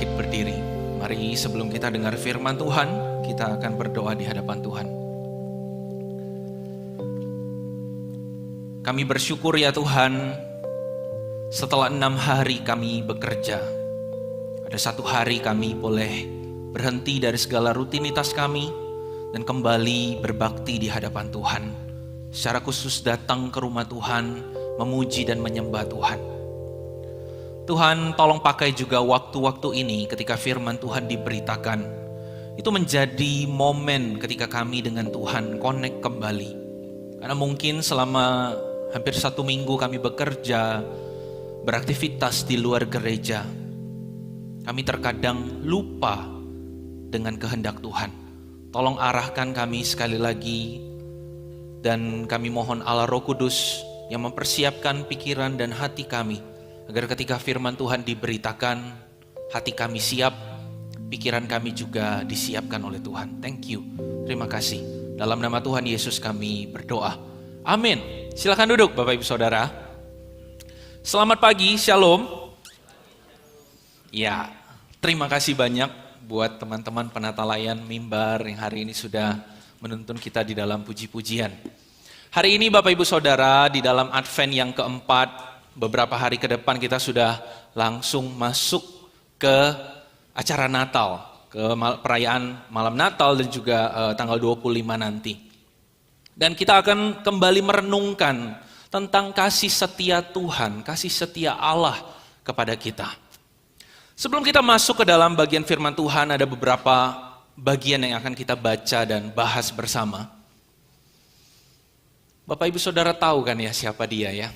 bangkit berdiri. Mari sebelum kita dengar firman Tuhan, kita akan berdoa di hadapan Tuhan. Kami bersyukur ya Tuhan, setelah 6 hari kami bekerja, ada 1 hari kami boleh berhenti dari segala rutinitas kami dan kembali berbakti di hadapan Tuhan. Secara khusus datang ke rumah Tuhan, memuji dan menyembah Tuhan. Tuhan, tolong pakai juga waktu-waktu ini ketika firman Tuhan diberitakan. Itu menjadi momen ketika kami dengan Tuhan connect kembali. Karena mungkin selama hampir 1 minggu kami bekerja, beraktivitas di luar gereja. Kami terkadang lupa dengan kehendak Tuhan. Tolong arahkan kami sekali lagi. Dan kami mohon Allah Roh Kudus yang mempersiapkan pikiran dan hati kami. Agar ketika firman Tuhan diberitakan, hati kami siap, pikiran kami juga disiapkan oleh Tuhan. Thank you, terima kasih. Dalam nama Tuhan Yesus kami berdoa. Amin. Silakan duduk Bapak Ibu Saudara. Selamat pagi, Shalom. Ya, terima kasih banyak buat teman-teman penata layan mimbar yang hari ini sudah menuntun kita di dalam puji-pujian. Hari ini Bapak Ibu Saudara, di dalam Advent yang keempat, beberapa hari ke depan kita sudah langsung masuk ke acara Natal, ke perayaan malam Natal dan juga tanggal 25 nanti. Dan kita akan kembali merenungkan tentang kasih setia Tuhan, kasih setia Allah kepada kita. Sebelum kita masuk ke dalam bagian firman Tuhan, ada beberapa bagian yang akan kita baca dan bahas bersama. Bapak Ibu Saudara tahu kan ya siapa dia ya?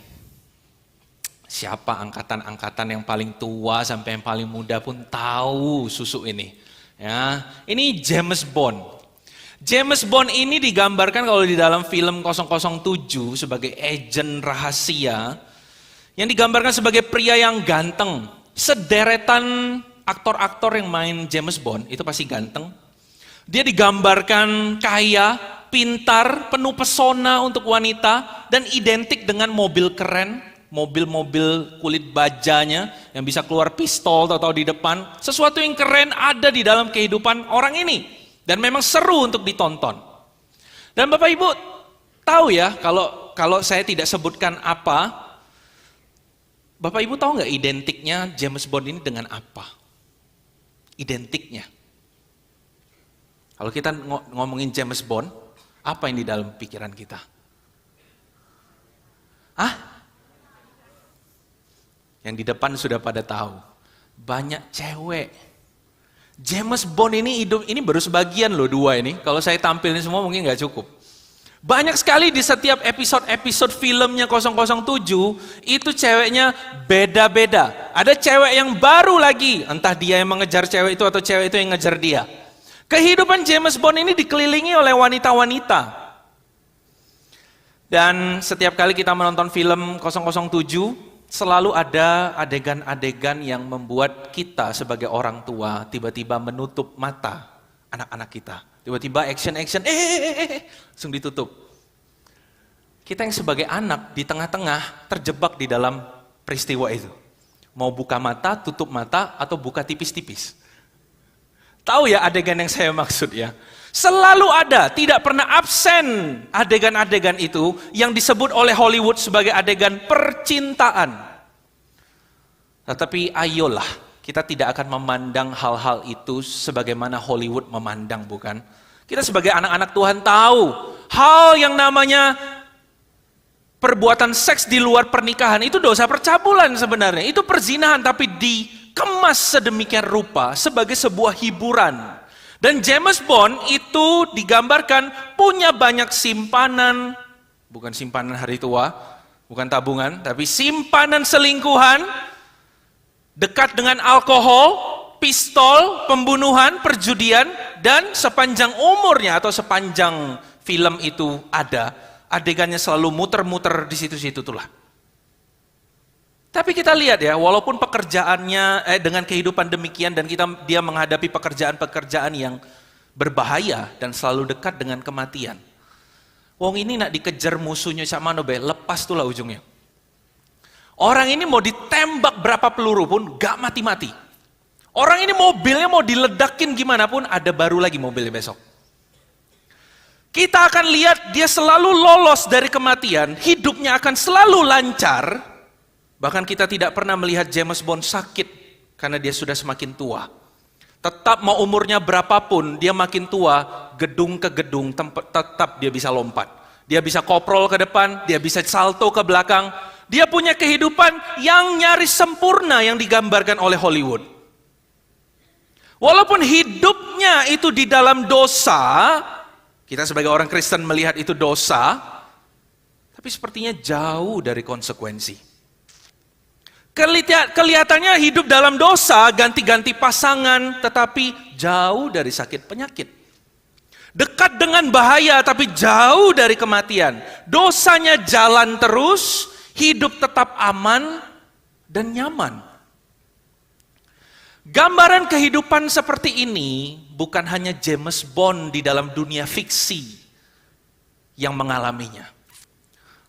Siapa angkatan-angkatan yang paling tua sampai yang paling muda pun tahu susu ini. Ya, ini James Bond. James Bond ini digambarkan kalau di dalam film 007 sebagai agen rahasia yang digambarkan sebagai pria yang ganteng. Sederetan aktor-aktor yang main James Bond itu pasti ganteng. Dia digambarkan kaya, pintar, penuh pesona untuk wanita dan identik dengan mobil keren. Mobil-mobil kulit bajanya yang bisa keluar pistol atau di depan. Sesuatu yang keren ada di dalam kehidupan orang ini. Dan memang seru untuk ditonton. Dan Bapak Ibu tahu ya kalau saya tidak sebutkan apa. Bapak Ibu tahu nggak identiknya James Bond ini dengan apa? Identiknya. Kalau kita ngomongin James Bond, apa yang di dalam pikiran kita? Yang di depan sudah pada tahu. Banyak cewek. James Bond ini hidup, ini baru sebagian loh 2 ini. Kalau saya tampilin semua mungkin nggak cukup. Banyak sekali di setiap episode filmnya 007, itu ceweknya beda-beda. Ada cewek yang baru lagi, entah dia yang mengejar cewek itu atau cewek itu yang ngejar dia. Kehidupan James Bond ini dikelilingi oleh wanita-wanita. Dan setiap kali kita menonton film 007, selalu ada adegan-adegan yang membuat kita sebagai orang tua tiba-tiba menutup mata anak-anak kita. Tiba-tiba action, langsung ditutup. Kita yang sebagai anak di tengah-tengah terjebak di dalam peristiwa itu. Mau buka mata, tutup mata, atau buka tipis-tipis. Tahu ya adegan yang saya maksud ya? Selalu ada, tidak pernah absen adegan-adegan itu yang disebut oleh Hollywood sebagai adegan percintaan. Tetapi ayolah, kita tidak akan memandang hal-hal itu sebagaimana Hollywood memandang, bukan? Kita sebagai anak-anak Tuhan tahu, hal yang namanya perbuatan seks di luar pernikahan itu dosa percabulan sebenarnya. Itu perzinahan, tapi dikemas sedemikian rupa sebagai sebuah hiburan. Dan James Bond itu digambarkan punya banyak simpanan, bukan simpanan hari tua, bukan tabungan, tapi simpanan selingkuhan, dekat dengan alkohol, pistol, pembunuhan, perjudian, dan sepanjang umurnya atau sepanjang film itu ada, adegannya selalu muter-muter di situ-situ itulah. Tapi kita lihat ya, walaupun pekerjaannya dengan kehidupan demikian dan dia menghadapi pekerjaan-pekerjaan yang berbahaya dan selalu dekat dengan kematian. Wong ini nak dikejar musuhnya sama nobe, lepas tuh lah ujungnya. Orang ini mau ditembak berapa peluru pun gak mati-mati. Orang ini mobilnya mau diledakin gimana pun, ada baru lagi mobilnya besok. Kita akan lihat dia selalu lolos dari kematian, hidupnya akan selalu lancar. Bahkan kita tidak pernah melihat James Bond sakit karena dia sudah semakin tua. Tetap mau umurnya berapapun, dia makin tua, gedung ke gedung, tetap dia bisa lompat. Dia bisa koprol ke depan, dia bisa salto ke belakang. Dia punya kehidupan yang nyaris sempurna yang digambarkan oleh Hollywood. Walaupun hidupnya itu di dalam dosa, kita sebagai orang Kristen melihat itu dosa, tapi sepertinya jauh dari konsekuensi. Kelihatannya hidup dalam dosa, ganti-ganti pasangan, tetapi jauh dari sakit penyakit. Dekat dengan bahaya, tapi jauh dari kematian. Dosanya jalan terus, hidup tetap aman dan nyaman. Gambaran kehidupan seperti ini bukan hanya James Bond di dalam dunia fiksi yang mengalaminya.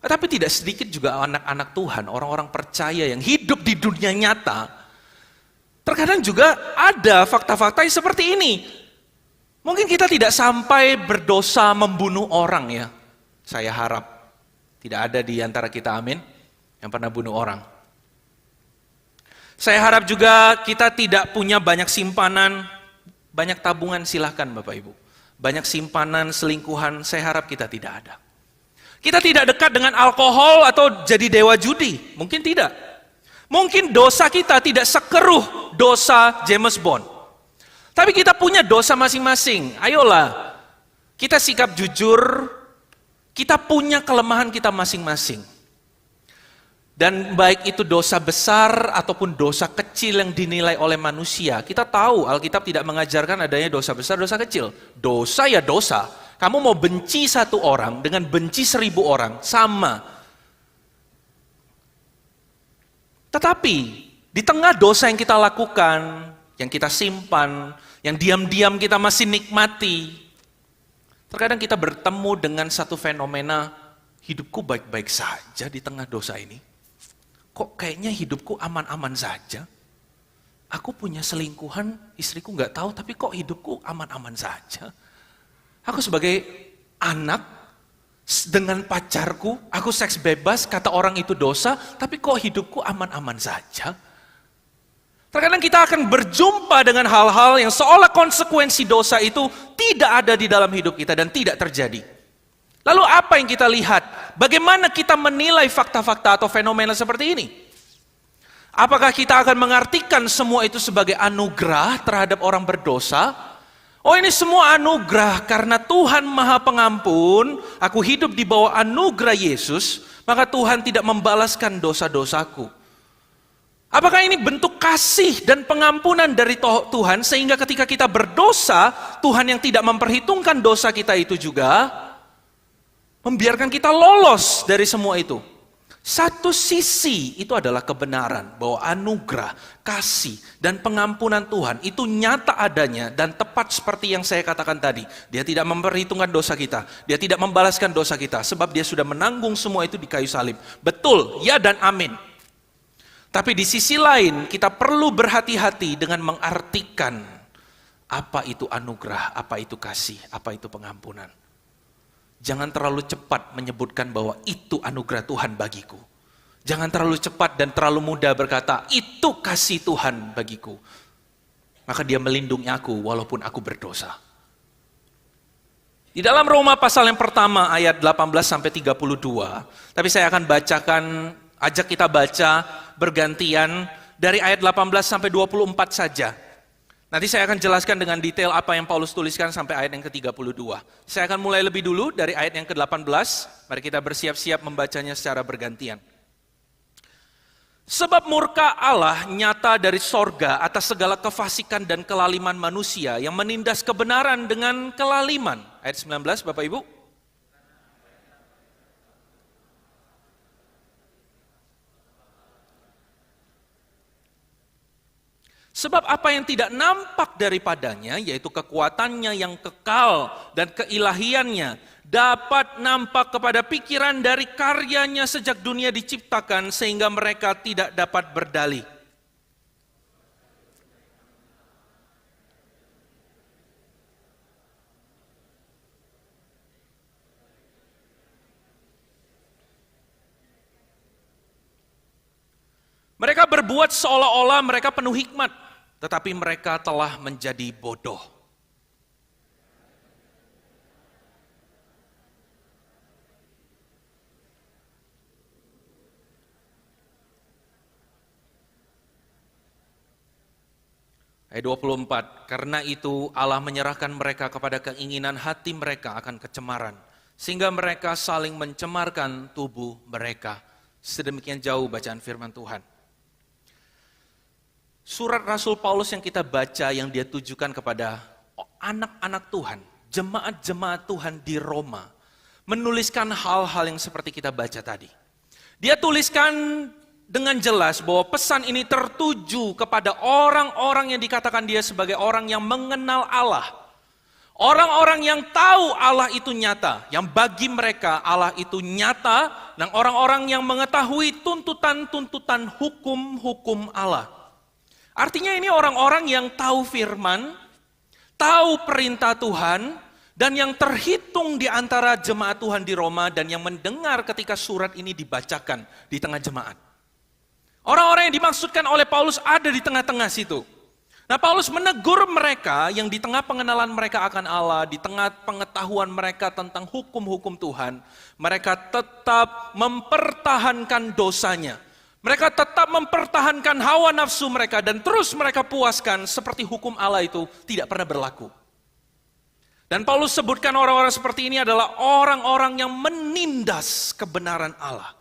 Tetapi tidak sedikit juga anak-anak Tuhan, orang-orang percaya yang hidup di dunia nyata. Terkadang juga ada fakta-fakta seperti ini. Mungkin kita tidak sampai berdosa membunuh orang ya. Saya harap tidak ada di antara kita, amin, yang pernah bunuh orang. Saya harap juga kita tidak punya banyak simpanan, banyak tabungan, silahkan Bapak Ibu. Banyak simpanan, selingkuhan, saya harap kita tidak ada. Kita tidak dekat dengan alkohol atau jadi dewa judi, mungkin tidak. Mungkin dosa kita tidak sekeruh dosa James Bond. Tapi kita punya dosa masing-masing, ayolah. Kita sikap jujur, kita punya kelemahan kita masing-masing. Dan baik itu dosa besar ataupun dosa kecil yang dinilai oleh manusia. Kita tahu Alkitab tidak mengajarkan adanya dosa besar, dosa kecil. Dosa ya dosa. Kamu mau benci satu orang dengan benci 1000 orang, sama. Tetapi di tengah dosa yang kita lakukan, yang kita simpan, yang diam-diam kita masih nikmati, terkadang kita bertemu dengan satu fenomena, hidupku baik-baik saja di tengah dosa ini. Kok kayaknya hidupku aman-aman saja? Aku punya selingkuhan, istriku nggak tahu, tapi kok hidupku aman-aman saja? Aku sebagai anak, dengan pacarku, aku seks bebas, kata orang itu dosa, tapi kok hidupku aman-aman saja? Terkadang kita akan berjumpa dengan hal-hal yang seolah konsekuensi dosa itu tidak ada di dalam hidup kita dan tidak terjadi. Lalu apa yang kita lihat? Bagaimana kita menilai fakta-fakta atau fenomena seperti ini? Apakah kita akan mengartikan semua itu sebagai anugerah terhadap orang berdosa? Oh, ini semua anugerah karena Tuhan Maha Pengampun, aku hidup di bawah anugerah Yesus, maka Tuhan tidak membalaskan dosa-dosaku. Apakah ini bentuk kasih dan pengampunan dari Tuhan sehingga ketika kita berdosa, Tuhan yang tidak memperhitungkan dosa kita itu juga membiarkan kita lolos dari semua itu. Satu sisi itu adalah kebenaran bahwa anugerah, kasih, dan pengampunan Tuhan itu nyata adanya dan tepat seperti yang saya katakan tadi. Dia tidak memperhitungkan dosa kita, dia tidak membalaskan dosa kita sebab dia sudah menanggung semua itu di kayu salib. Betul, ya dan amin. Tapi di sisi lain kita perlu berhati-hati dengan mengartikan apa itu anugerah, apa itu kasih, apa itu pengampunan. Jangan terlalu cepat menyebutkan bahwa itu anugerah Tuhan bagiku. Jangan terlalu cepat dan terlalu mudah berkata, itu kasih Tuhan bagiku. Maka dia melindungi aku walaupun aku berdosa. Di dalam Roma pasal yang pertama ayat 18-32, tapi saya akan bacakan, ajak kita baca bergantian dari ayat 18-24 saja. Nanti saya akan jelaskan dengan detail apa yang Paulus tuliskan sampai ayat yang ke-32. Saya akan mulai lebih dulu dari ayat yang ke-18. Mari kita bersiap-siap membacanya secara bergantian. Sebab murka Allah nyata dari sorga atas segala kefasikan dan kelaliman manusia yang menindas kebenaran dengan kelaliman. Ayat 19 Bapak Ibu. Sebab apa yang tidak nampak daripadanya, yaitu kekuatannya yang kekal dan keilahiannya, dapat nampak kepada pikiran dari karyanya sejak dunia diciptakan, sehingga mereka tidak dapat berdalih. berbuat seolah-olah mereka penuh hikmat, tetapi mereka telah menjadi bodoh. Ayat 24, karena itu Allah menyerahkan mereka kepada keinginan hati mereka akan kecemaran, sehingga mereka saling mencemarkan tubuh mereka. Sedemikian jauh bacaan firman Tuhan. Surat Rasul Paulus yang kita baca yang dia tujukan kepada anak-anak Tuhan, jemaat-jemaat Tuhan di Roma, menuliskan hal-hal yang seperti kita baca tadi. Dia tuliskan dengan jelas bahwa pesan ini tertuju kepada orang-orang yang dikatakan dia sebagai orang yang mengenal Allah. Orang-orang yang tahu Allah itu nyata, yang bagi mereka Allah itu nyata, dan orang-orang yang mengetahui tuntutan-tuntutan hukum-hukum Allah. Artinya ini orang-orang yang tahu firman, tahu perintah Tuhan, dan yang terhitung di antara jemaat Tuhan di Roma dan yang mendengar ketika surat ini dibacakan di tengah jemaat. Orang-orang yang dimaksudkan oleh Paulus ada di tengah-tengah situ. Nah, Paulus menegur mereka yang di tengah pengenalan mereka akan Allah, di tengah pengetahuan mereka tentang hukum-hukum Tuhan, mereka tetap mempertahankan dosanya. Mereka tetap mempertahankan hawa nafsu mereka dan terus mereka puaskan seperti hukum Allah itu tidak pernah berlaku. Dan Paulus sebutkan orang-orang seperti ini adalah orang-orang yang menindas kebenaran Allah.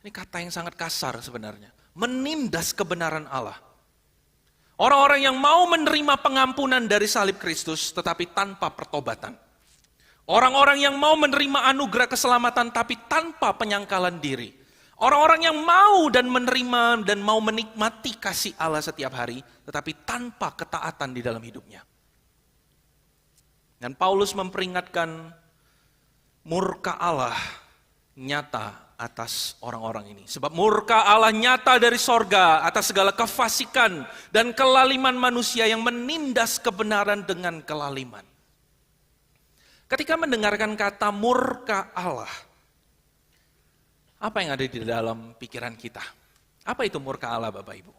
Ini kata yang sangat kasar sebenarnya. Menindas kebenaran Allah. Orang-orang yang mau menerima pengampunan dari salib Kristus tetapi tanpa pertobatan. Orang-orang yang mau menerima anugerah keselamatan tapi tanpa penyangkalan diri. Orang-orang yang mau dan menerima dan mau menikmati kasih Allah setiap hari tetapi tanpa ketaatan di dalam hidupnya. Dan Paulus memperingatkan murka Allah nyata atas orang-orang ini. Sebab murka Allah nyata dari sorga atas segala kefasikan dan kelaliman manusia yang menindas kebenaran dengan kelaliman. Ketika mendengarkan kata murka Allah, apa yang ada di dalam pikiran kita? Apa itu murka Allah, Bapak Ibu?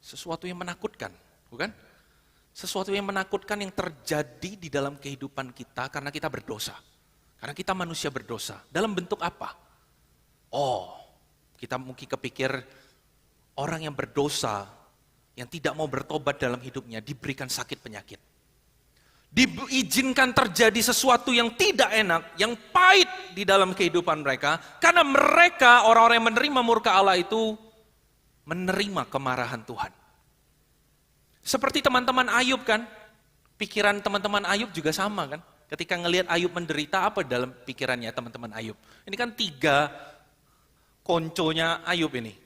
Sesuatu yang menakutkan, bukan? Sesuatu yang menakutkan yang terjadi di dalam kehidupan kita karena kita berdosa. Karena kita manusia berdosa. Dalam bentuk apa? Oh, kita mungkin kepikir orang yang berdosa, yang tidak mau bertobat dalam hidupnya, diberikan sakit penyakit. Diizinkan terjadi sesuatu yang tidak enak, yang pahit di dalam kehidupan mereka. Karena mereka, orang-orang yang menerima murka Allah itu, menerima kemarahan Tuhan. Seperti teman-teman Ayub kan? Pikiran teman-teman Ayub juga sama kan? Ketika ngelihat Ayub menderita, apa dalam pikirannya teman-teman Ayub? Ini kan 3 konconya Ayub ini.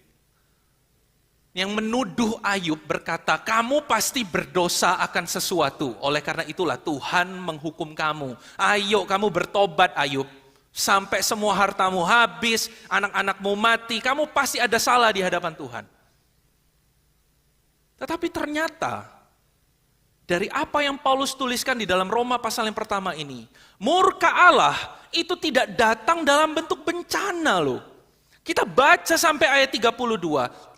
Yang menuduh Ayub berkata, kamu pasti berdosa akan sesuatu. Oleh karena itulah Tuhan menghukum kamu. Ayo kamu bertobat Ayub. Sampai semua hartamu habis, anak-anakmu mati. Kamu pasti ada salah di hadapan Tuhan. Tetapi ternyata dari apa yang Paulus tuliskan di dalam Roma pasal yang pertama ini, murka Allah itu tidak datang dalam bentuk bencana loh. Kita baca sampai ayat 32,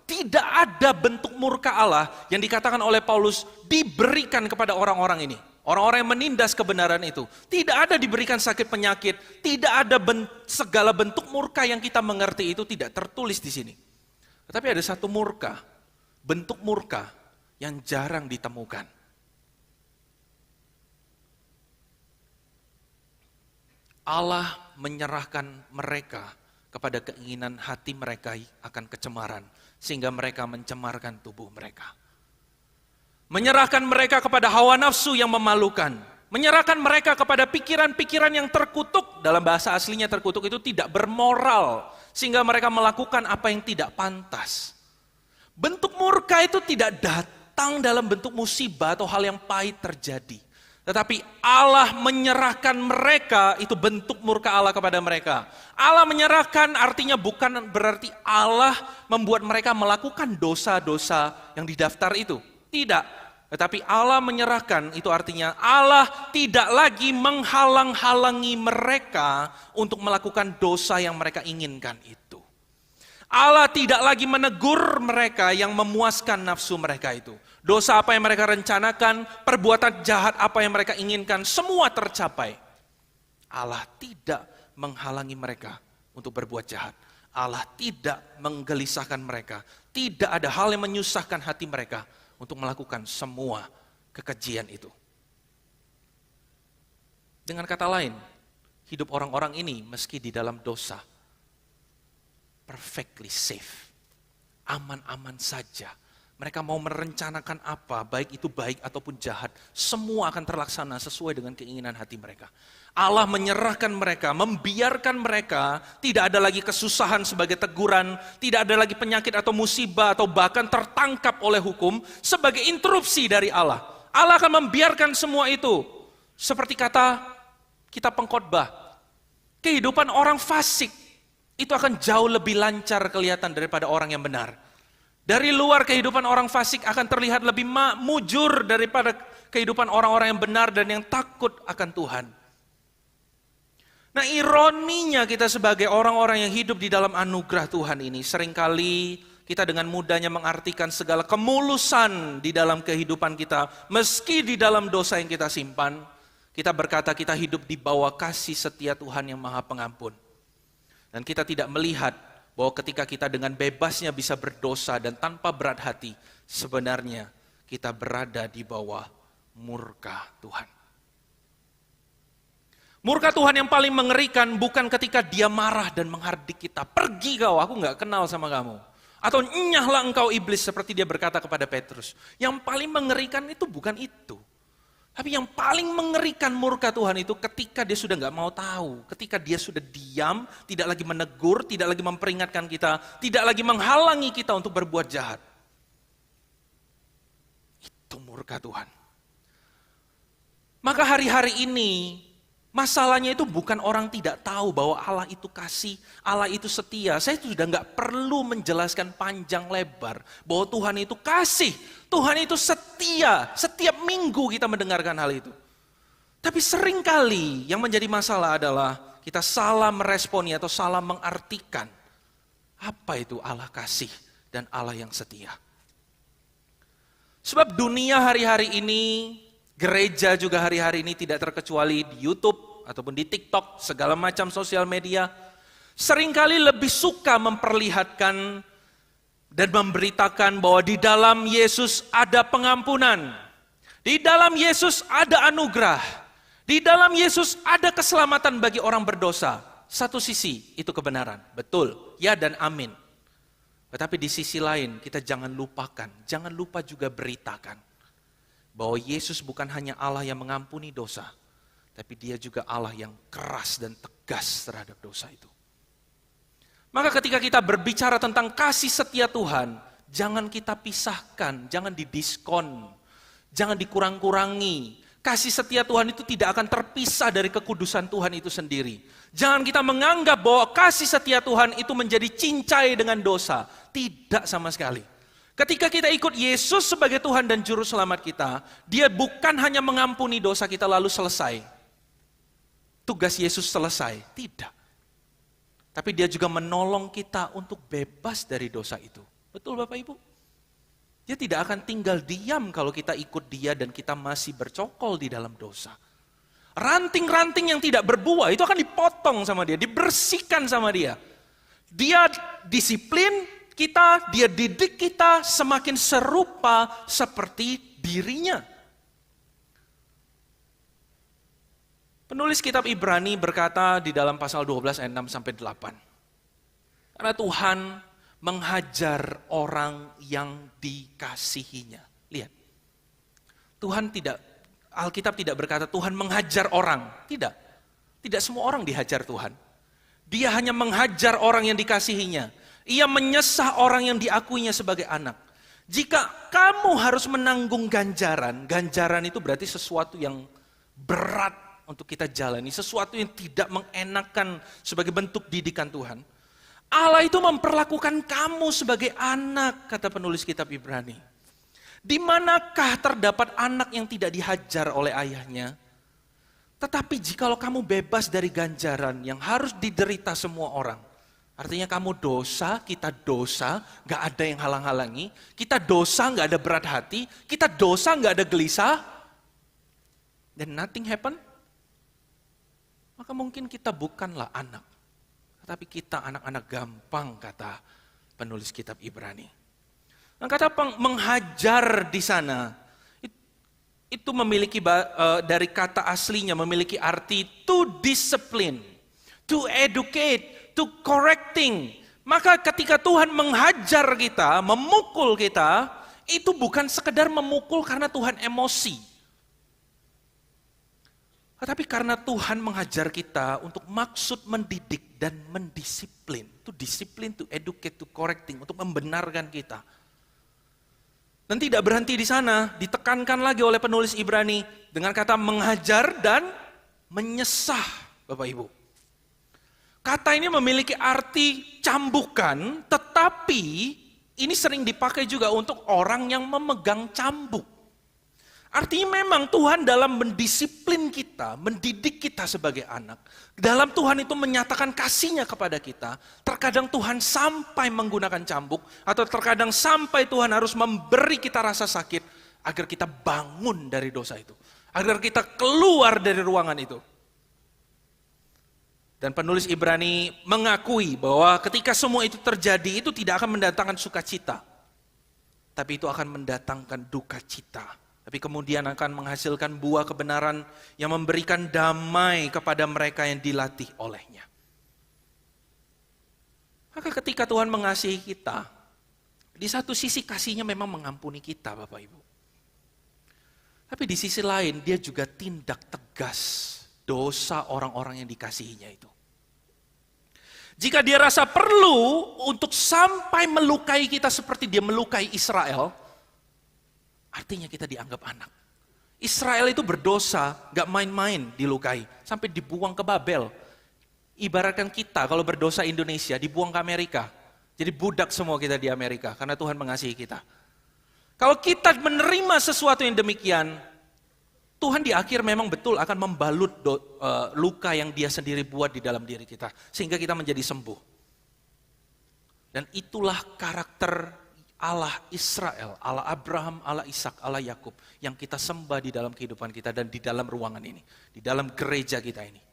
tidak ada bentuk murka Allah yang dikatakan oleh Paulus diberikan kepada orang-orang ini. Orang-orang yang menindas kebenaran itu. Tidak ada diberikan sakit penyakit, tidak ada segala bentuk murka yang kita mengerti itu tidak tertulis di sini. Tetapi ada satu murka, bentuk murka yang jarang ditemukan. Allah menyerahkan mereka kepada keinginan hati mereka akan kecemaran, sehingga mereka mencemarkan tubuh mereka. Menyerahkan mereka kepada hawa nafsu yang memalukan, menyerahkan mereka kepada pikiran-pikiran yang terkutuk, dalam bahasa aslinya terkutuk itu tidak bermoral, sehingga mereka melakukan apa yang tidak pantas. Bentuk murka itu tidak datang dalam bentuk musibah atau hal yang pahit terjadi. Tetapi Allah menyerahkan mereka, itu bentuk murka Allah kepada mereka. Allah menyerahkan artinya bukan berarti Allah membuat mereka melakukan dosa-dosa yang didaftar itu. Tidak. Tetapi Allah menyerahkan itu artinya Allah tidak lagi menghalang-halangi mereka untuk melakukan dosa yang mereka inginkan itu. Allah tidak lagi menegur mereka yang memuaskan nafsu mereka itu. Dosa apa yang mereka rencanakan, perbuatan jahat apa yang mereka inginkan, semua tercapai. Allah tidak menghalangi mereka untuk berbuat jahat. Allah tidak menggelisahkan mereka. Tidak ada hal yang menyusahkan hati mereka untuk melakukan semua kekejian itu. Dengan kata lain, hidup orang-orang ini meski di dalam dosa, perfectly safe, aman-aman saja. Mereka mau merencanakan apa, baik itu baik ataupun jahat, semua akan terlaksana sesuai dengan keinginan hati mereka. Allah menyerahkan mereka, membiarkan mereka, tidak ada lagi kesusahan sebagai teguran, tidak ada lagi penyakit atau musibah atau bahkan tertangkap oleh hukum sebagai interupsi dari Allah. Allah akan membiarkan semua itu. Seperti kata kitab pengkhotbah, kehidupan orang fasik itu akan jauh lebih lancar kelihatan daripada orang yang benar. Dari luar kehidupan orang fasik akan terlihat lebih mujur daripada kehidupan orang-orang yang benar dan yang takut akan Tuhan. Nah, ironinya kita sebagai orang-orang yang hidup di dalam anugerah Tuhan ini, seringkali kita dengan mudahnya mengartikan segala kemulusan di dalam kehidupan kita, meski di dalam dosa yang kita simpan, kita berkata kita hidup di bawah kasih setia Tuhan yang Maha Pengampun. Dan kita tidak melihat bahwa ketika kita dengan bebasnya bisa berdosa dan tanpa berat hati, sebenarnya kita berada di bawah murka Tuhan. Murka Tuhan yang paling mengerikan bukan ketika dia marah dan menghardik kita. Pergi kau, aku gak kenal sama kamu. Atau enyahlah engkau iblis seperti dia berkata kepada Petrus. Yang paling mengerikan itu bukan itu. Tapi yang paling mengerikan murka Tuhan itu ketika dia sudah gak mau tahu. Ketika dia sudah diam, tidak lagi menegur, tidak lagi memperingatkan kita, tidak lagi menghalangi kita untuk berbuat jahat. Itu murka Tuhan. Maka hari-hari ini, masalahnya itu bukan orang tidak tahu bahwa Allah itu kasih, Allah itu setia. Saya sudah gak perlu menjelaskan panjang lebar bahwa Tuhan itu kasih, Tuhan itu setia. Setiap minggu kita mendengarkan hal itu. Tapi seringkali yang menjadi masalah adalah kita salah meresponi atau salah mengartikan apa itu Allah kasih dan Allah yang setia. Sebab dunia hari-hari ini, gereja juga hari-hari ini tidak terkecuali di YouTube ataupun di TikTok, segala macam sosial media, seringkali lebih suka memperlihatkan dan memberitakan bahwa di dalam Yesus ada pengampunan, di dalam Yesus ada anugerah, di dalam Yesus ada keselamatan bagi orang berdosa. Satu sisi itu kebenaran, betul, ya dan amin. Tetapi di sisi lain kita jangan lupakan, jangan lupa juga beritakan bahwa Yesus bukan hanya Allah yang mengampuni dosa, tapi dia juga Allah yang keras dan tegas terhadap dosa itu. Maka ketika kita berbicara tentang kasih setia Tuhan, jangan kita pisahkan, jangan didiskon, jangan dikurang-kurangi. Kasih setia Tuhan itu tidak akan terpisah dari kekudusan Tuhan itu sendiri. Jangan kita menganggap bahwa kasih setia Tuhan itu menjadi cincai dengan dosa. Tidak sama sekali. Ketika kita ikut Yesus sebagai Tuhan dan Juru Selamat kita, dia bukan hanya mengampuni dosa kita lalu selesai. Tugas Yesus selesai. Tidak. Tapi dia juga menolong kita untuk bebas dari dosa itu. Betul Bapak Ibu? Dia tidak akan tinggal diam kalau kita ikut dia dan kita masih bercokol di dalam dosa. Ranting-ranting yang tidak berbuah itu akan dipotong sama dia, dibersihkan sama dia. Dia disiplin kita, dia didik kita semakin serupa seperti dirinya. Penulis kitab Ibrani berkata di dalam pasal 12 ayat 6-8. Karena Tuhan menghajar orang yang dikasihinya. Lihat. Tuhan tidak, Alkitab tidak berkata Tuhan menghajar orang. Tidak. Tidak semua orang dihajar Tuhan. Dia hanya menghajar orang yang dikasihinya. Ia menyesah orang yang diakuinya sebagai anak. Jika kamu harus menanggung ganjaran, ganjaran itu berarti sesuatu yang berat untuk kita jalani, sesuatu yang tidak mengenakan sebagai bentuk didikan Tuhan. Allah itu memperlakukan kamu sebagai anak, kata penulis kitab Ibrani. Di manakah terdapat anak yang tidak dihajar oleh ayahnya? Tetapi jikalau kamu bebas dari ganjaran yang harus diderita semua orang, Artinya kamu dosa, kita dosa, gak ada yang halang-halangi. Kita dosa, gak ada berat hati. Kita dosa, gak ada gelisah. Dan nothing happen. Maka mungkin kita bukanlah anak. Tetapi kita anak-anak gampang, kata penulis kitab Ibrani. Nah, kata menghajar di sana, itu memiliki dari kata aslinya memiliki arti to discipline, to educate, to correcting. Maka ketika Tuhan menghajar kita, memukul kita, itu bukan sekedar memukul karena Tuhan emosi. Tetapi karena Tuhan menghajar kita untuk maksud mendidik dan mendisiplin. To discipline, to educate, to correcting, untuk membenarkan kita. Dan tidak berhenti di sana, ditekankan lagi oleh penulis Ibrani dengan kata menghajar dan menyesah, Bapak Ibu. Kata ini memiliki arti cambukan, tetapi ini sering dipakai juga untuk orang yang memegang cambuk. Artinya memang Tuhan dalam mendisiplin kita, mendidik kita sebagai anak. Dalam Tuhan itu menyatakan kasih-Nya kepada kita. Terkadang Tuhan sampai menggunakan cambuk, atau terkadang sampai Tuhan harus memberi kita rasa sakit, agar kita bangun dari dosa itu. Agar kita keluar dari ruangan itu. Dan penulis Ibrani mengakui bahwa ketika semua itu terjadi, itu tidak akan mendatangkan sukacita. Tapi itu akan mendatangkan duka cita. Tapi kemudian akan menghasilkan buah kebenaran yang memberikan damai kepada mereka yang dilatih olehnya. Maka ketika Tuhan mengasihi kita, di satu sisi kasih-Nya memang mengampuni kita, Bapak Ibu. Tapi di sisi lain Dia juga tindak tegas dosa orang-orang yang dikasihinya itu. Jika Dia rasa perlu untuk sampai melukai kita seperti Dia melukai Israel, artinya kita dianggap anak. Israel itu berdosa, gak main-main dilukai, sampai dibuang ke Babel. Ibaratkan kita kalau berdosa Indonesia, dibuang ke Amerika. Jadi budak semua kita di Amerika, karena Tuhan mengasihi kita. Kalau kita menerima sesuatu yang demikian, Tuhan di akhir memang betul akan membalut luka yang Dia sendiri buat di dalam diri kita, sehingga kita menjadi sembuh. Dan itulah karakter Allah Israel, Allah Abraham, Allah Ishak, Allah Yakub yang kita sembah di dalam kehidupan kita dan di dalam ruangan ini, di dalam gereja kita ini.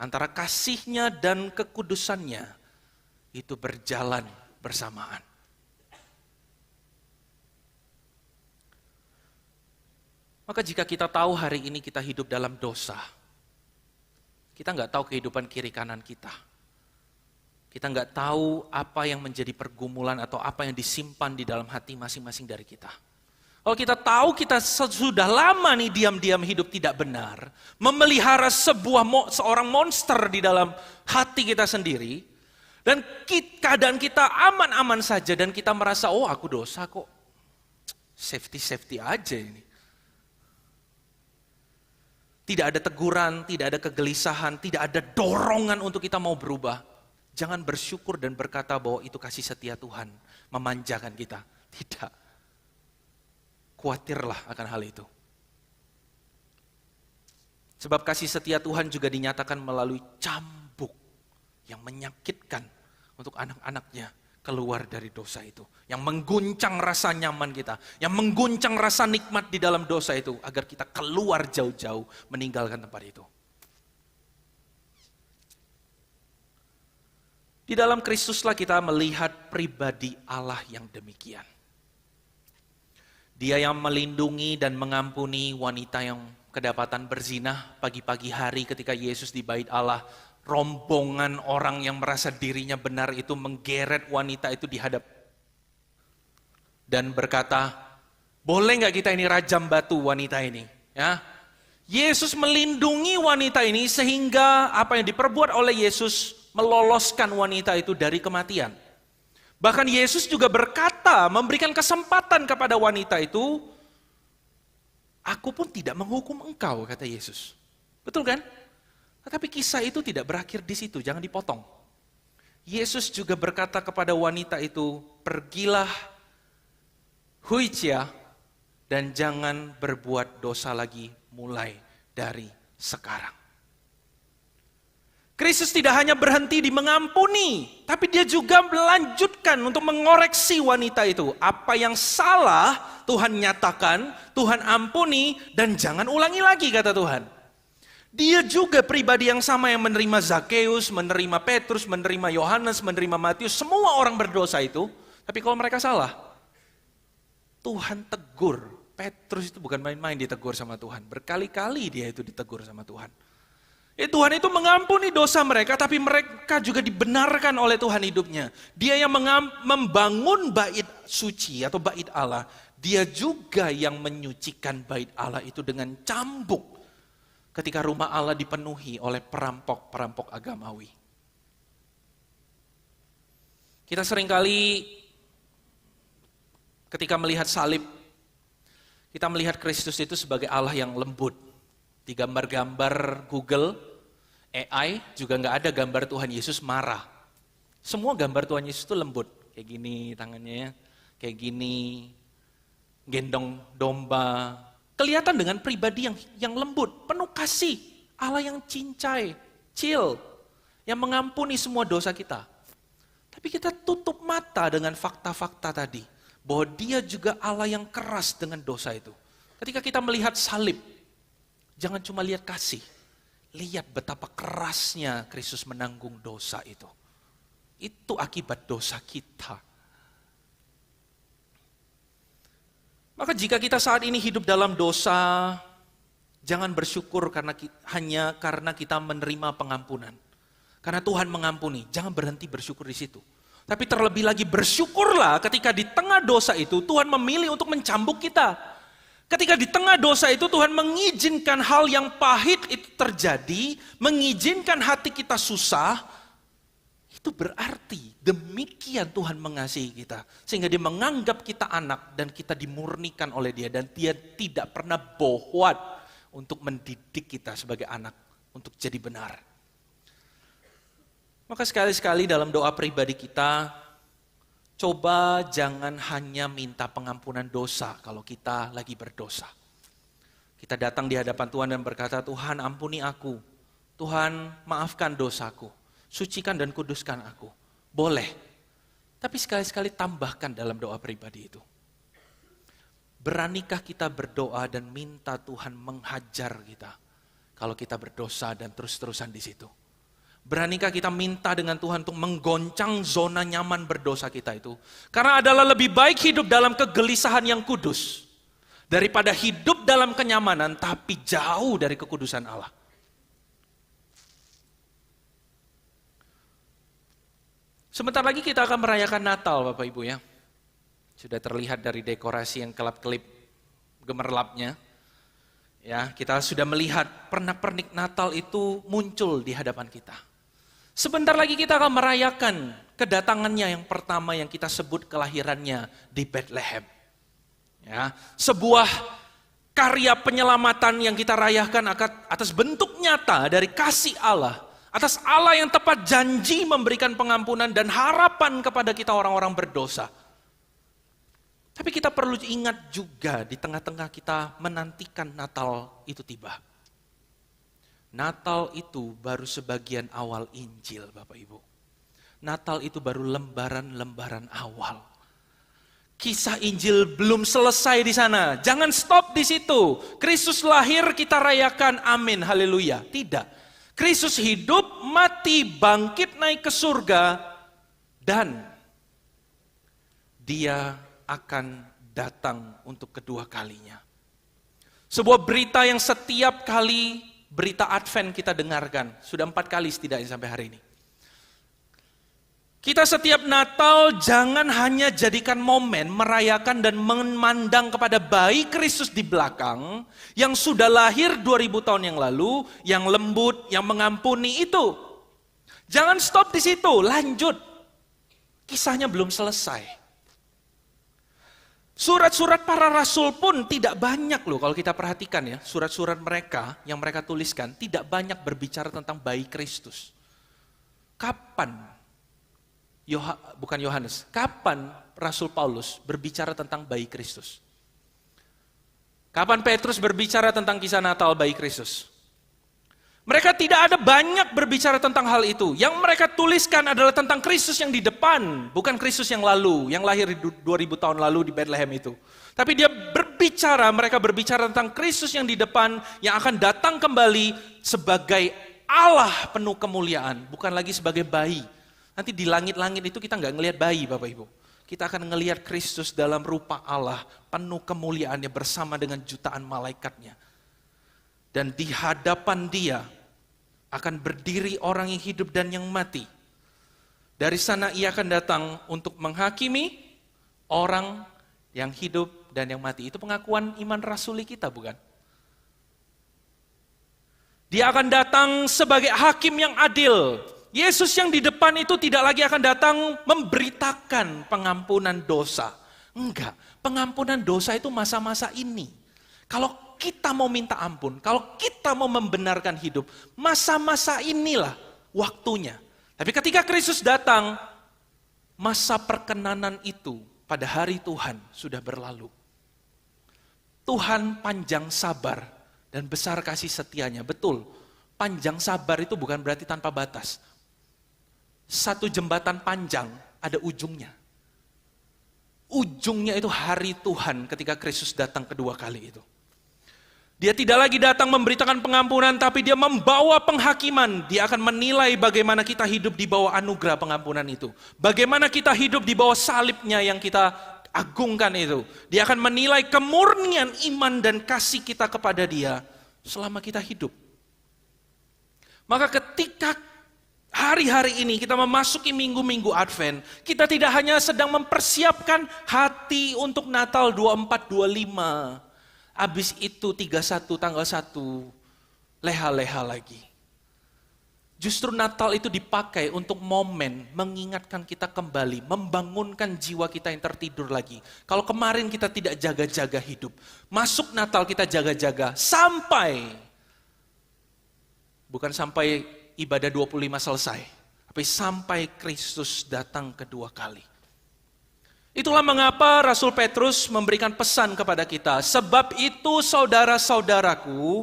Antara kasih-Nya dan kekudusan-Nya itu berjalan bersamaan. Maka jika kita tahu hari ini kita hidup dalam dosa, kita nggak tahu kehidupan kiri kanan kita. Kita nggak tahu apa yang menjadi pergumulan atau apa yang disimpan di dalam hati masing-masing dari kita. Kalau kita tahu kita sudah lama nih diam-diam hidup tidak benar, memelihara seorang monster di dalam hati kita sendiri, dan keadaan kita aman-aman saja dan kita merasa, oh aku dosa kok, safety aja ini. Tidak ada teguran, tidak ada kegelisahan, tidak ada dorongan untuk kita mau berubah. Jangan bersyukur dan berkata bahwa itu kasih setia Tuhan memanjakan kita. Tidak. Khawatirlah akan hal itu. Sebab kasih setia Tuhan juga dinyatakan melalui cambuk yang menyakitkan untuk anak-anaknya keluar dari dosa itu. Yang mengguncang rasa nyaman kita. Yang mengguncang rasa nikmat di dalam dosa itu. Agar kita keluar jauh-jauh meninggalkan tempat itu. Di dalam Kristuslah kita melihat pribadi Allah yang demikian. Dia yang melindungi dan mengampuni wanita yang kedapatan berzinah pagi-pagi hari ketika Yesus di bait Allah. Rombongan orang yang merasa dirinya benar itu menggeret wanita itu di hadap. Dan berkata, boleh gak kita ini rajam batu wanita ini? Ya, Yesus melindungi wanita ini sehingga apa yang diperbuat oleh Yesus meloloskan wanita itu dari kematian. Bahkan Yesus juga berkata, memberikan kesempatan kepada wanita itu, aku pun tidak menghukum engkau, kata Yesus. Betul kan? Tetapi kisah itu tidak berakhir di situ, jangan dipotong. Yesus juga berkata kepada wanita itu, pergilah huicia dan jangan berbuat dosa lagi mulai dari sekarang. Kristus tidak hanya berhenti di mengampuni, tapi dia juga melanjutkan untuk mengoreksi wanita itu. Apa yang salah, Tuhan nyatakan, Tuhan ampuni, dan jangan ulangi lagi, kata Tuhan. Dia juga pribadi yang sama yang menerima Zakheus, menerima Petrus, menerima Yohanes, menerima Matius, semua orang berdosa itu. Tapi kalau mereka salah, Tuhan tegur. Petrus itu bukan main-main ditegur sama Tuhan. Berkali-kali dia itu ditegur sama Tuhan. Tuhan itu mengampuni dosa mereka, tapi mereka juga dibenarkan oleh Tuhan hidupnya. Dia yang membangun bait suci atau bait Allah. Dia juga yang menyucikan bait Allah itu dengan cambuk. Ketika rumah Allah dipenuhi oleh perampok-perampok agamawi. Kita seringkali ketika melihat salib, kita melihat Kristus itu sebagai Allah yang lembut. Di gambar-gambar Google, AI juga nggak ada gambar Tuhan Yesus marah. Semua gambar Tuhan Yesus itu lembut. Kayak gini tangannya, kayak gini, gendong domba. Kelihatan dengan pribadi yang lembut, penuh kasih. Allah yang cincai, chill, yang mengampuni semua dosa kita. Tapi kita tutup mata dengan fakta-fakta tadi. Bahwa dia juga Allah yang keras dengan dosa itu. Ketika kita melihat salib, jangan cuma lihat kasih. Lihat betapa kerasnya Kristus menanggung dosa itu. Itu akibat dosa kita. Maka jika kita saat ini hidup dalam dosa, jangan bersyukur hanya karena kita menerima pengampunan. Karena Tuhan mengampuni, jangan berhenti bersyukur di situ. Tapi terlebih lagi bersyukurlah ketika di tengah dosa itu Tuhan memilih untuk mencambuk kita. Ketika di tengah dosa itu Tuhan mengizinkan hal yang pahit itu terjadi, mengizinkan hati kita susah, itu berarti demikian Tuhan mengasihi kita. Sehingga dia menganggap kita anak dan kita dimurnikan oleh dia. Dan dia tidak pernah bohwat untuk mendidik kita sebagai anak untuk jadi benar. Maka sekali-sekali dalam doa pribadi kita, coba jangan hanya minta pengampunan dosa kalau kita lagi berdosa. Kita datang di hadapan Tuhan dan berkata, Tuhan ampuni aku. Tuhan maafkan dosaku. Sucikan dan kuduskan aku. Boleh. Tapi sekali-sekali tambahkan dalam doa pribadi itu. Beranikah kita berdoa dan minta Tuhan menghajar kita kalau kita berdosa dan terus-terusan di situ? Beranikah kita minta dengan Tuhan untuk menggoncang zona nyaman berdosa kita itu? Karena adalah lebih baik hidup dalam kegelisahan yang kudus daripada hidup dalam kenyamanan tapi jauh dari kekudusan Allah. Sebentar lagi kita akan merayakan Natal, Bapak Ibu ya. Sudah terlihat dari dekorasi yang kelap-kelip gemerlapnya. Ya, kita sudah melihat pernak-pernik Natal itu muncul di hadapan kita. Sebentar lagi kita akan merayakan kedatangannya yang pertama yang kita sebut kelahirannya di Bethlehem. Ya, sebuah karya penyelamatan yang kita rayakan atas bentuk nyata dari kasih Allah. Atas Allah yang tepat janji memberikan pengampunan dan harapan kepada kita orang-orang berdosa. Tapi kita perlu ingat juga di tengah-tengah kita menantikan Natal itu tiba. Natal itu baru sebagian awal Injil, Bapak Ibu. Natal itu baru lembaran-lembaran awal. Kisah Injil belum selesai di sana. Jangan stop di situ. Kristus lahir kita rayakan, amin, haleluya. Tidak. Kristus hidup, mati, bangkit, naik ke surga. Dan dia akan datang untuk kedua kalinya. Sebuah berita yang setiap kali berita Advent kita dengarkan. Sudah 4 kali setidaknya sampai hari ini. Kita setiap Natal jangan hanya jadikan momen merayakan dan memandang kepada bayi Kristus di belakang yang sudah lahir 2000 tahun yang lalu, yang lembut, yang mengampuni itu. Jangan stop di situ, lanjut. Kisahnya belum selesai. Surat-surat para rasul pun tidak banyak loh kalau kita perhatikan ya. Surat-surat mereka yang mereka tuliskan tidak banyak berbicara tentang bayi Kristus. Kapan kapan Rasul Paulus berbicara tentang bayi Kristus? Kapan Petrus berbicara tentang kisah Natal bayi Kristus? Mereka tidak ada banyak berbicara tentang hal itu. Yang mereka tuliskan adalah tentang Kristus yang di depan, bukan Kristus yang lalu, yang lahir 2000 tahun lalu di Bethlehem itu. Tapi mereka berbicara tentang Kristus yang di depan, yang akan datang kembali sebagai Allah penuh kemuliaan, bukan lagi sebagai bayi. Nanti di langit-langit itu kita nggak ngelihat bayi, Bapak Ibu. Kita akan ngelihat Kristus dalam rupa Allah, penuh kemuliaannya bersama dengan jutaan malaikatnya. Dan di hadapan Dia akan berdiri orang yang hidup dan yang mati. Dari sana Ia akan datang untuk menghakimi orang yang hidup dan yang mati. Itu pengakuan iman rasuli kita, bukan? Dia akan datang sebagai hakim yang adil. Yesus yang di depan itu tidak lagi akan datang memberitakan pengampunan dosa. Enggak, pengampunan dosa itu masa-masa ini. Kalau kita mau minta ampun, kalau kita mau membenarkan hidup, masa-masa inilah waktunya. Tapi ketika Kristus datang, masa perkenanan itu pada hari Tuhan sudah berlalu. Tuhan panjang sabar dan besar kasih setianya. Betul, panjang sabar itu bukan berarti tanpa batas. Satu jembatan panjang ada ujungnya. Ujungnya itu hari Tuhan ketika Kristus datang kedua kali itu. Dia tidak lagi datang memberitakan pengampunan, tapi dia membawa penghakiman. Dia akan menilai bagaimana kita hidup di bawah anugerah pengampunan itu. Bagaimana kita hidup di bawah salibnya yang kita agungkan itu. Dia akan menilai kemurnian iman dan kasih kita kepada Dia selama kita hidup. Maka ketika hari-hari ini kita memasuki minggu-minggu Advent, kita tidak hanya sedang mempersiapkan hati untuk Natal 24-25. Habis itu 31 tanggal 1 leha-leha lagi. Justru Natal itu dipakai untuk momen mengingatkan kita kembali, membangunkan jiwa kita yang tertidur lagi. Kalau kemarin kita tidak jaga-jaga hidup, masuk Natal kita jaga-jaga bukan sampai ibadah 25 selesai, tapi sampai Kristus datang kedua kali. Itulah mengapa Rasul Petrus memberikan pesan kepada kita. Sebab itu saudara-saudaraku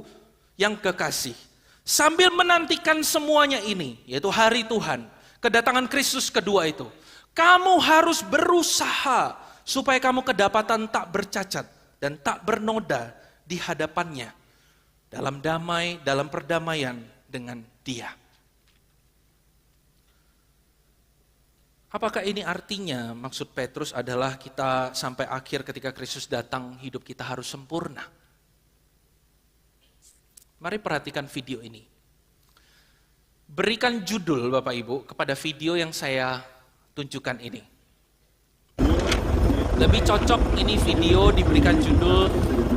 yang kekasih, sambil menantikan semuanya ini, yaitu hari Tuhan, kedatangan Kristus kedua itu, kamu harus berusaha supaya kamu kedapatan tak bercacat dan tak bernoda di hadapannya, dalam damai, dalam perdamaian dengan Dia. Apakah ini artinya maksud Petrus adalah kita sampai akhir ketika Kristus datang hidup kita harus sempurna? Mari perhatikan video ini. Berikan judul Bapak Ibu kepada video yang saya tunjukkan ini. Lebih cocok ini video diberikan judul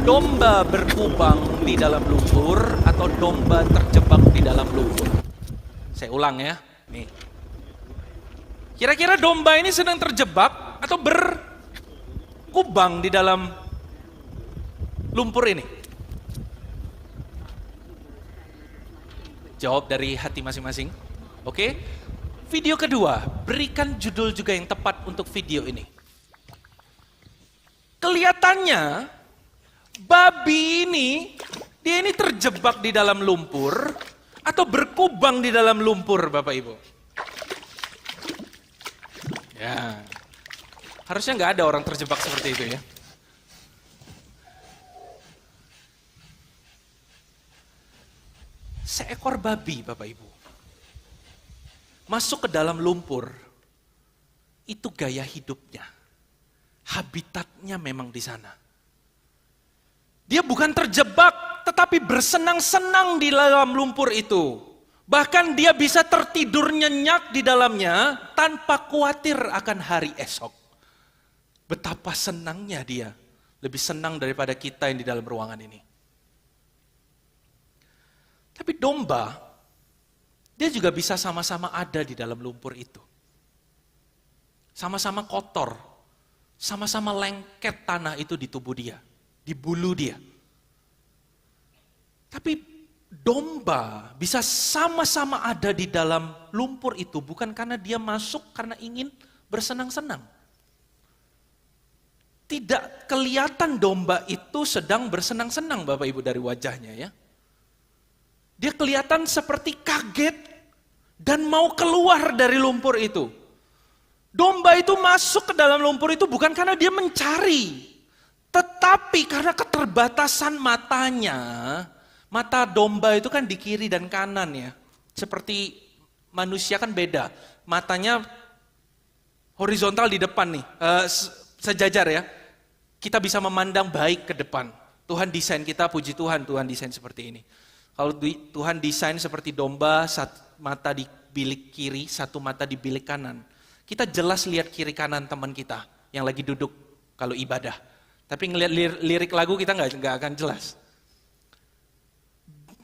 domba berkubang di dalam lumpur atau domba terjebak di dalam lumpur. Saya ulang ya. Nih. Kira-kira domba ini sedang terjebak atau berkubang di dalam lumpur ini? Jawab dari hati masing-masing. Oke. Video kedua, berikan judul juga yang tepat untuk video ini. Kelihatannya babi ini, dia ini terjebak di dalam lumpur atau berkubang di dalam lumpur, Bapak Ibu. Ya, harusnya nggak ada orang terjebak seperti itu ya. Seekor babi, Bapak Ibu, masuk ke dalam lumpur, itu gaya hidupnya. Habitatnya memang di sana. Dia bukan terjebak, tetapi bersenang-senang di dalam lumpur itu. Bahkan dia bisa tertidur nyenyak di dalamnya tanpa khawatir akan hari esok. Betapa senangnya dia, lebih senang daripada kita yang di dalam ruangan ini. Tapi domba, dia juga bisa sama-sama ada di dalam lumpur itu. Sama-sama kotor, sama-sama lengket tanah itu di tubuh dia, di bulu dia. Tapi domba bisa sama-sama ada di dalam lumpur itu bukan karena dia masuk karena ingin bersenang-senang. Tidak kelihatan domba itu sedang bersenang-senang Bapak Ibu dari wajahnya ya. Dia kelihatan seperti kaget dan mau keluar dari lumpur itu. Domba itu masuk ke dalam lumpur itu bukan karena dia mencari, tetapi karena keterbatasan matanya. Mata domba itu kan di kiri dan kanan ya. Seperti manusia kan beda. Matanya horizontal di depan nih, sejajar ya. Kita bisa memandang baik ke depan. Tuhan desain kita, puji Tuhan, Tuhan desain seperti ini. Kalau Tuhan desain seperti domba, satu mata di bilik kiri, satu mata di bilik kanan. Kita jelas lihat kiri kanan teman kita yang lagi duduk kalau ibadah. Tapi ngelihat lirik lagu kita nggak akan jelas.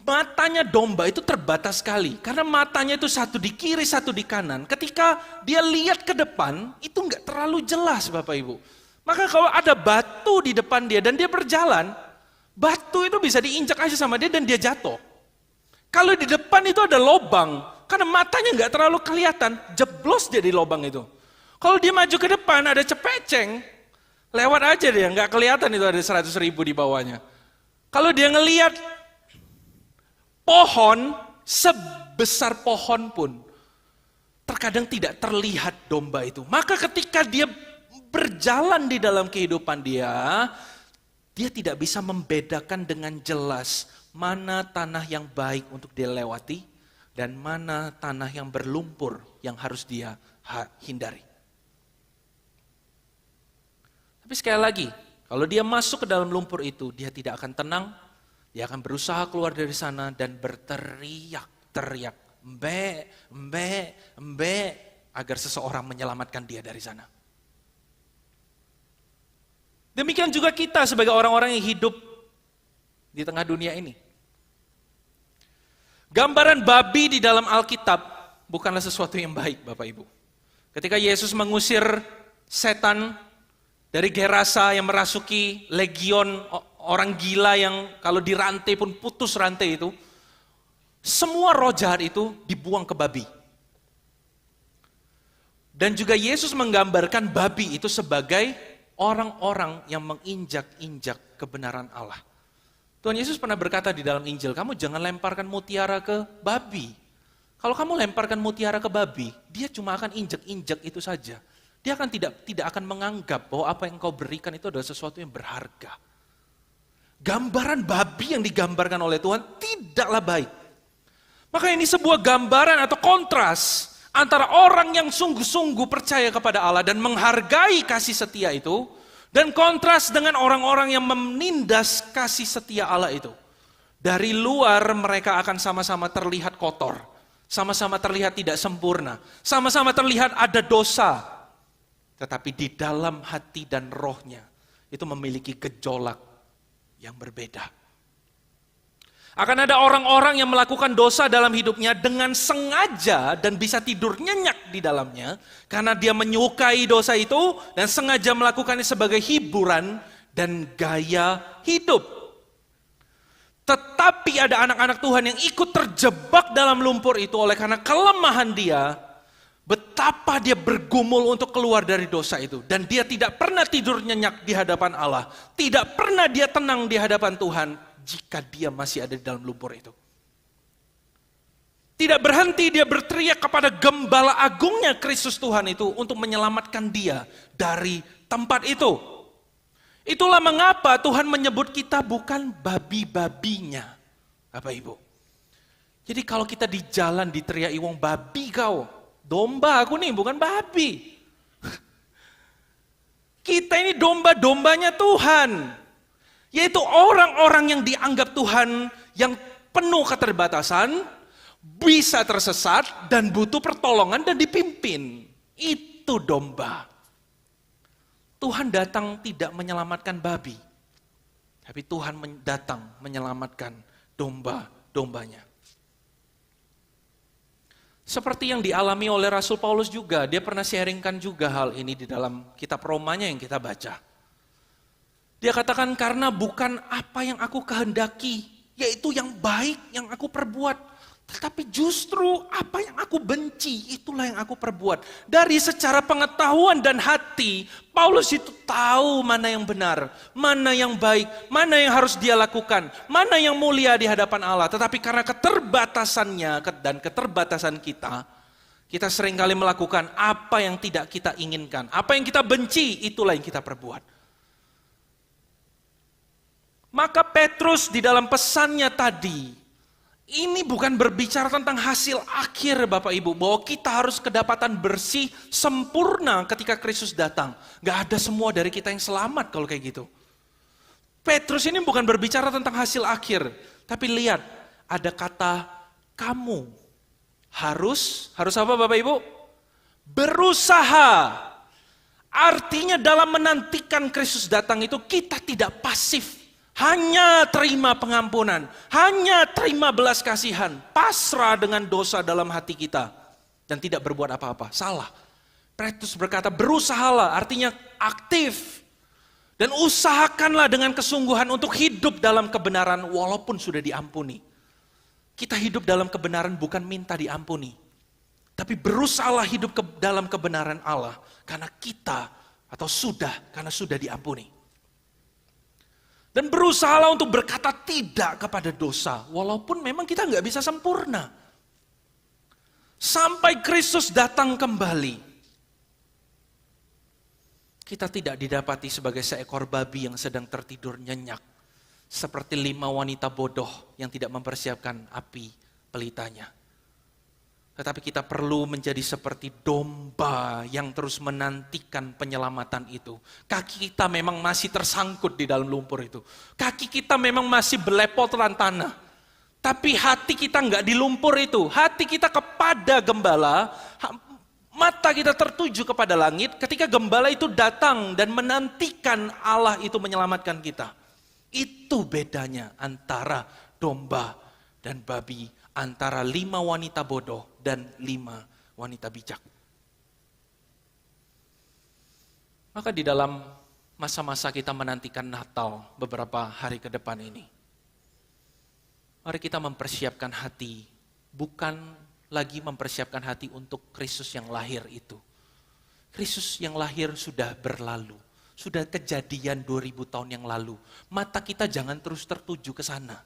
Matanya domba itu terbatas sekali. Karena matanya itu satu di kiri, satu di kanan. Ketika dia lihat ke depan, itu nggak terlalu jelas Bapak Ibu. Maka kalau ada batu di depan dia dan dia berjalan, batu itu bisa diinjak aja sama dia dan dia jatuh. Kalau di depan itu ada lubang, karena matanya nggak terlalu kelihatan, jeblos dia di lubang itu. Kalau dia maju ke depan ada cepeceng, lewat aja dia, nggak kelihatan itu ada 100.000 di bawahnya. Kalau dia ngelihat pohon, sebesar pohon pun, terkadang tidak terlihat domba itu. Maka ketika dia berjalan di dalam kehidupan dia tidak bisa membedakan dengan jelas mana tanah yang baik untuk dia lewati dan mana tanah yang berlumpur yang harus dia hindari. Tapi sekali lagi, kalau dia masuk ke dalam lumpur itu, dia tidak akan tenang, dia akan berusaha keluar dari sana dan berteriak-teriak, embe, agar seseorang menyelamatkan dia dari sana. Demikian juga kita sebagai orang-orang yang hidup di tengah dunia ini. Gambaran babi di dalam Alkitab bukanlah sesuatu yang baik Bapak Ibu. Ketika Yesus mengusir setan dari Gerasa yang merasuki legion orang gila yang kalau dirantai pun putus rantai itu, semua roh jahat itu dibuang ke babi. Dan juga Yesus menggambarkan babi itu sebagai orang-orang yang menginjak-injak kebenaran Allah. Tuhan Yesus pernah berkata di dalam Injil, kamu jangan lemparkan mutiara ke babi. Kalau kamu lemparkan mutiara ke babi, dia cuma akan injak-injak itu saja. Dia akan tidak akan menganggap bahwa apa yang kau berikan itu adalah sesuatu yang berharga. Gambaran babi yang digambarkan oleh Tuhan tidaklah baik. Maka ini sebuah gambaran atau kontras antara orang yang sungguh-sungguh percaya kepada Allah dan menghargai kasih setia itu, dan kontras dengan orang-orang yang menindas kasih setia Allah itu. Dari luar mereka akan sama-sama terlihat kotor, sama-sama terlihat tidak sempurna, sama-sama terlihat ada dosa. Tetapi di dalam hati dan rohnya itu memiliki gejolak yang berbeda. Akan ada orang-orang yang melakukan dosa dalam hidupnya dengan sengaja dan bisa tidur nyenyak di dalamnya. Karena dia menyukai dosa itu dan sengaja melakukannya sebagai hiburan dan gaya hidup. Tetapi ada anak-anak Tuhan yang ikut terjebak dalam lumpur itu oleh karena kelemahan dia. Betapa dia bergumul untuk keluar dari dosa itu. Dan dia tidak pernah tidur nyenyak di hadapan Allah. Tidak pernah dia tenang di hadapan Tuhan. Jika dia masih ada di dalam lumpur itu. Tidak berhenti dia berteriak kepada gembala agungnya Kristus Tuhan itu untuk menyelamatkan dia dari tempat itu. Itulah mengapa Tuhan menyebut kita bukan babi-babinya. Bapak Ibu. Jadi kalau kita di jalan diteriaki wong babi kau. Domba aku nih bukan babi. Kita ini domba-dombanya Tuhan. Yaitu orang-orang yang dianggap Tuhan yang penuh keterbatasan, bisa tersesat dan butuh pertolongan dan dipimpin. Itu domba. Tuhan datang tidak menyelamatkan babi, tapi Tuhan datang menyelamatkan domba-dombanya. Seperti yang dialami oleh Rasul Paulus juga, dia pernah sharingkan juga hal ini di dalam kitab Romanya yang kita baca. Dia katakan karena bukan apa yang aku kehendaki, yaitu yang baik yang aku perbuat. Tetapi justru apa yang aku benci, itulah yang aku perbuat. Dari secara pengetahuan dan hati, Paulus itu tahu mana yang benar, mana yang baik, mana yang harus dia lakukan, mana yang mulia di hadapan Allah. Tetapi karena keterbatasannya dan keterbatasan kita seringkali melakukan apa yang tidak kita inginkan. Apa yang kita benci, itulah yang kita perbuat. Maka Petrus di dalam pesannya tadi, ini bukan berbicara tentang hasil akhir Bapak Ibu, bahwa kita harus kedapatan bersih, sempurna ketika Kristus datang. Gak ada semua dari kita yang selamat kalau kayak gitu. Petrus ini bukan berbicara tentang hasil akhir, tapi lihat, ada kata kamu. Harus apa Bapak Ibu? Berusaha. Artinya dalam menantikan Kristus datang itu kita tidak pasif. Hanya terima pengampunan, hanya terima belas kasihan, pasrah dengan dosa dalam hati kita, dan tidak berbuat apa-apa. Salah. Petrus berkata berusahalah, artinya aktif. Dan usahakanlah dengan kesungguhan untuk hidup dalam kebenaran walaupun sudah diampuni. Kita hidup dalam kebenaran bukan minta diampuni. Tapi berusahalah hidup dalam kebenaran Allah. Karena sudah diampuni. Dan berusahalah untuk berkata tidak kepada dosa. Walaupun memang kita nggak bisa sempurna. Sampai Kristus datang kembali. Kita tidak didapati sebagai seekor babi yang sedang tertidur nyenyak. Seperti 5 wanita bodoh yang tidak mempersiapkan api pelitanya. Tetapi kita perlu menjadi seperti domba yang terus menantikan penyelamatan itu. Kaki kita memang masih tersangkut di dalam lumpur itu. Kaki kita memang masih belepotan tanah. Tapi hati kita enggak di lumpur itu. Hati kita kepada gembala, mata kita tertuju kepada langit. Ketika gembala itu datang dan menantikan Allah itu menyelamatkan kita. Itu bedanya antara domba dan babi. Antara 5 wanita bodoh dan 5 wanita bijak. Maka di dalam masa-masa kita menantikan Natal beberapa hari ke depan ini, mari kita mempersiapkan hati, bukan lagi mempersiapkan hati untuk Kristus yang lahir itu. Kristus yang lahir sudah berlalu, sudah kejadian 2000 tahun yang lalu. Mata kita jangan terus tertuju ke sana.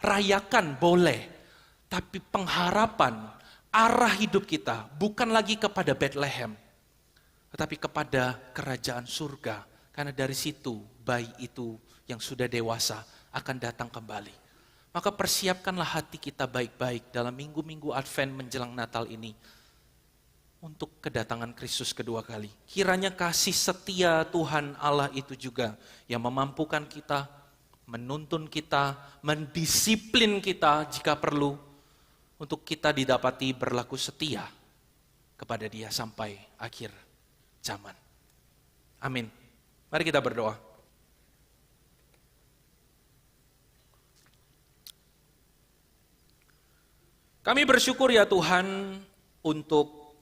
Rayakan boleh. Tapi pengharapan, arah hidup kita bukan lagi kepada Bethlehem, tetapi kepada kerajaan surga. Karena dari situ bayi itu yang sudah dewasa akan datang kembali. Maka persiapkanlah hati kita baik-baik dalam minggu-minggu Advent menjelang Natal ini. Untuk kedatangan Kristus kedua kali. Kiranya kasih setia Tuhan Allah itu juga yang memampukan kita, menuntun kita, mendisiplin kita jika perlu. Untuk kita didapati berlaku setia kepada Dia sampai akhir zaman. Amin. Mari kita berdoa. Kami bersyukur ya Tuhan untuk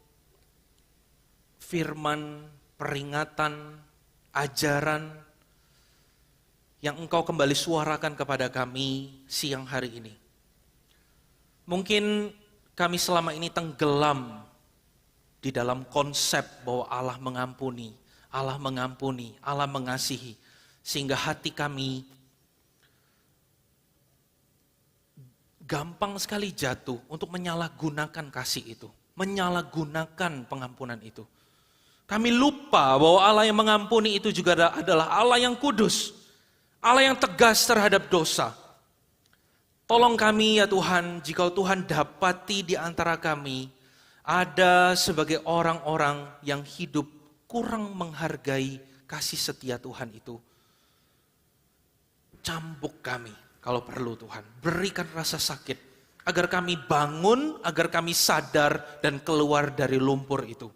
firman, peringatan, ajaran yang Engkau kembali suarakan kepada kami siang hari ini. Mungkin kami selama ini tenggelam di dalam konsep bahwa Allah mengampuni, Allah mengasihi. Sehingga hati kami gampang sekali jatuh untuk menyalahgunakan kasih itu. Menyalahgunakan pengampunan itu. Kami lupa bahwa Allah yang mengampuni itu juga adalah Allah yang kudus. Allah yang tegas terhadap dosa. Tolong kami ya Tuhan, jika Tuhan dapati di antara kami ada sebagai orang-orang yang hidup kurang menghargai kasih setia Tuhan itu. Cambuk kami kalau perlu Tuhan, berikan rasa sakit agar kami bangun, agar kami sadar dan keluar dari lumpur itu.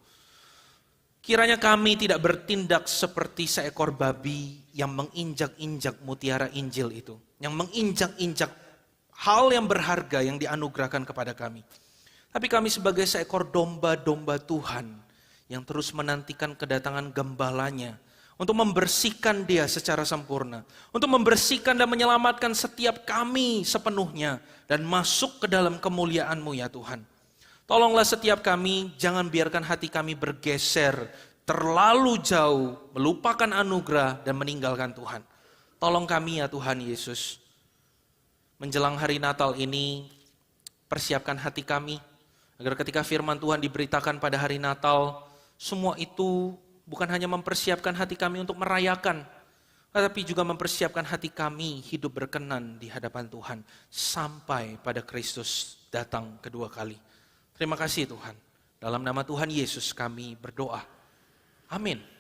Kiranya kami tidak bertindak seperti seekor babi yang menginjak-injak mutiara Injil itu, yang menginjak-injak hal yang berharga yang dianugerahkan kepada kami. Tapi kami sebagai seekor domba-domba Tuhan yang terus menantikan kedatangan gembalanya untuk membersihkan dia secara sempurna, untuk membersihkan dan menyelamatkan setiap kami sepenuhnya, dan masuk ke dalam kemuliaan-Mu ya Tuhan. Tolonglah setiap kami, jangan biarkan hati kami bergeser terlalu jauh, melupakan anugerah dan meninggalkan Tuhan. Tolong kami ya Tuhan Yesus. Menjelang hari Natal ini, persiapkan hati kami, agar ketika firman Tuhan diberitakan pada hari Natal, semua itu bukan hanya mempersiapkan hati kami untuk merayakan, tetapi juga mempersiapkan hati kami hidup berkenan di hadapan Tuhan, sampai pada Kristus datang kedua kali. Terima kasih Tuhan. Dalam nama Tuhan Yesus kami berdoa. Amin.